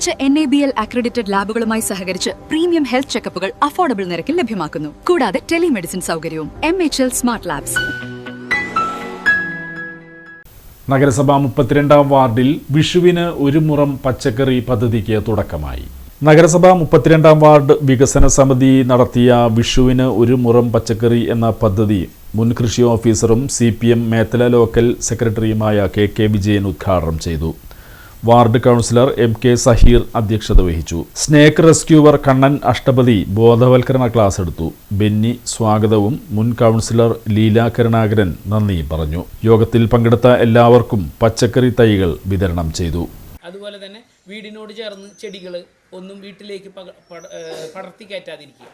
മികച്ച NABL accredited ലാബുകളുമായി സഹകരിച്ച് premium health ചെക്കപ്പുകൾ affordable നിരക്കിൽ ലഭ്യമാക്കുന്നു. കൂടാതെ ടെലിമെഡിസിൻ സൗകര്യവും. MHL smart labs. നഗരസഭ 32-ാം വാർഡിൽ വിഷുവിന് ഒരു മുറം പച്ചക്കറി പദ്ധതിക്ക് തുടക്കമായി. നഗരസഭ 32-ാം വാർഡ് വികസന സമിതി നടത്തിയ വിഷുവിന് ഒരു മുറം പച്ചക്കറി എന്ന പദ്ധതി മുൻ കൃഷി ഓഫീസറും CPM മേത്തല ലോക്കൽ സെക്രട്ടറിയുമായ KK വിജയൻ ഉദ്ഘാടനം ചെയ്തു. വാർഡ് കൗൺസിലർ MK സഹീർ അധ്യക്ഷത വഹിച്ചു. സ്നേക്ക് റെസ്ക്യൂവർ കണ്ണൻ അഷ്ടപതി ബോധവൽക്കരണ ക്ലാസ് എടുത്തു. ബെന്നി സ്വാഗതവും മുൻ കൗൺസിലർ ലീല കരുണാകരൻ നന്ദിയും പറഞ്ഞു. യോഗത്തിൽ പങ്കെടുത്ത എല്ലാവർക്കും പച്ചക്കറി തൈകൾ വിതരണം ചെയ്തു. അതുപോലെ തന്നെ വീടിനോട് ചേർന്ന് ചെടികൾ ഒന്നും വീട്ടിലേക്ക് പടർത്തി കയറ്റാതിരിക്കുക.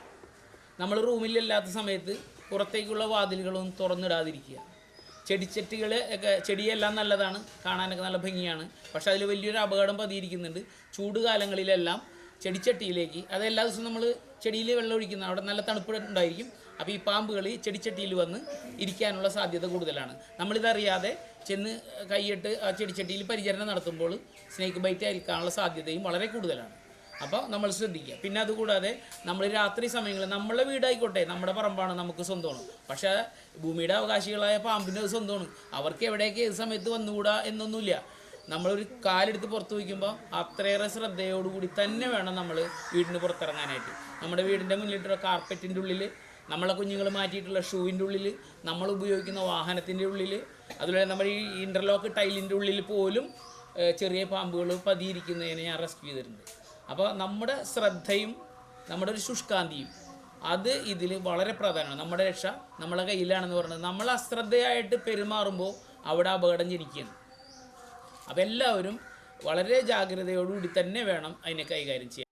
നമ്മൾ റൂമിലില്ലാത്ത സമയത്ത് പുറത്തേക്കുള്ള വാതിലുകളൊന്നും തുറന്നിടാതിരിക്കുക. ചെടിച്ചട്ടികൾ ഒക്കെ ചെടിയെല്ലാം നല്ലതാണ്, കാണാനൊക്കെ നല്ല ഭംഗിയാണ്. പക്ഷേ അതിൽ വലിയൊരു അപകടം പതിയിരിക്കുന്നുണ്ട്. ചൂട് കാലങ്ങളിലെല്ലാം ചെടിച്ചട്ടിയിലേക്ക് അതെല്ലാ ദിവസവും നമ്മൾ ചെടിയിൽ വെള്ളം ഒഴിക്കുന്ന അവിടെ നല്ല തണുപ്പ് ഉണ്ടായിരിക്കും. അപ്പോൾ ഈ പാമ്പുകൾ ചെടിച്ചട്ടിയിൽ വന്ന് ഇരിക്കാനുള്ള സാധ്യത കൂടുതലാണ്. നമ്മളിതറിയാതെ ചെന്ന് കൈയിട്ട് ആ ചെടിച്ചട്ടിയിൽ പരിചരണം നടത്തുമ്പോൾ സ്നേക്ക് ബൈറ്റ് ഏൽക്കാനുള്ള സാധ്യതയും വളരെ കൂടുതലാണ്. അപ്പോൾ നമ്മൾ ശ്രദ്ധിക്കുക. പിന്നെ അതുകൂടാതെ നമ്മൾ രാത്രി സമയങ്ങളിൽ നമ്മളെ വീടായിക്കോട്ടെ, നമ്മുടെ പറമ്പാണ്, നമുക്ക് സ്വന്തമാണ്. പക്ഷേ ഭൂമിയുടെ അവകാശികളായ പാമ്പിൻ്റെ സ്വന്തമാണ്. അവർക്ക് എവിടെയൊക്കെ ഏത് സമയത്ത് വന്നുകൂടാ എന്നൊന്നുമില്ല. നമ്മളൊരു കാലെടുത്ത് പുറത്ത് വയ്ക്കുമ്പോൾ അത്രയേറെ ശ്രദ്ധയോടുകൂടി തന്നെ വേണം നമ്മൾ വീടിന് പുറത്തിറങ്ങാനായിട്ട്. നമ്മുടെ വീടിൻ്റെ മുന്നിലിട്ടുള്ള കാർപ്പറ്റിൻ്റെ ഉള്ളിൽ, നമ്മളെ കുഞ്ഞുങ്ങൾ മാറ്റിയിട്ടുള്ള ഷൂവിൻ്റെ ഉള്ളിൽ, നമ്മൾ ഉപയോഗിക്കുന്ന വാഹനത്തിൻ്റെ ഉള്ളിൽ, അതുപോലെ നമ്മുടെ ഈ ഇൻ്റർലോക്ക് ടൈലിൻ്റെ ഉള്ളിൽ പോലും ചെറിയ പാമ്പുകൾ പതിയിരിക്കുന്നതിനെ ഞാൻ റെസ്ക്യൂ ചെയ്തിട്ടുണ്ട്. അപ്പോൾ നമ്മുടെ ശ്രദ്ധയും നമ്മുടെ ഒരു ശുഷ്കാന്തിയും അത് ഇതിൽ വളരെ പ്രധാനമാണ്. നമ്മുടെ രക്ഷ നമ്മളെ കയ്യിലാണെന്ന് പറഞ്ഞത്. നമ്മൾ അശ്രദ്ധയായിട്ട് പെരുമാറുമ്പോൾ അവിടെ അപകടം ജനിക്കുകയാണ്. അപ്പോൾ എല്ലാവരും വളരെ ജാഗ്രതയോടുകൂടി തന്നെ വേണം അതിനെ കൈകാര്യം ചെയ്യാൻ.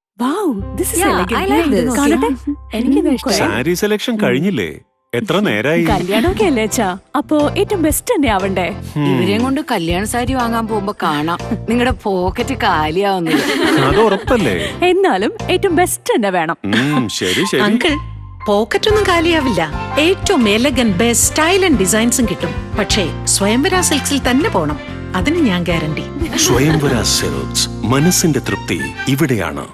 സാരി സെലക്ഷൻ കഴിഞ്ഞില്ലേ? എത്ര നേരായി? കല്യാണമൊക്കെ അല്ലേ അച്ഛാ, അപ്പോ ഏറ്റവും ബെസ്റ്റ് തന്നെ ആവണ്ടേ? ഇവരെയും കൊണ്ട് കല്യാണ സാരി വാങ്ങാൻ പോകുമ്പോ കാണാം നിങ്ങളുടെ പോക്കറ്റ് കാലിയാവുന്നു. അത് ഉറപ്പല്ലേ? എന്നാലും ഏറ്റവും ബെസ്റ്റ് തന്നെ വേണം. ശരി ശരി അങ്കിൾ, പോക്കറ്റ് ഒന്നും കാലിയാവില്ല. ഏറ്റവും എലഗൻ ബെസ്റ്റ് സ്റ്റൈൽ ആൻഡ് ഡിസൈൻസും കിട്ടും. പക്ഷേ സ്വയംവര സിൽക്സിൽ തന്നെ പോണം, അതിന് ഞാൻ ഗ്യാരണ്ടി. സ്വയംവര സിൽക്സ്, മനസ്സിന്റെ തൃപ്തി ഇവിടെയാണ്.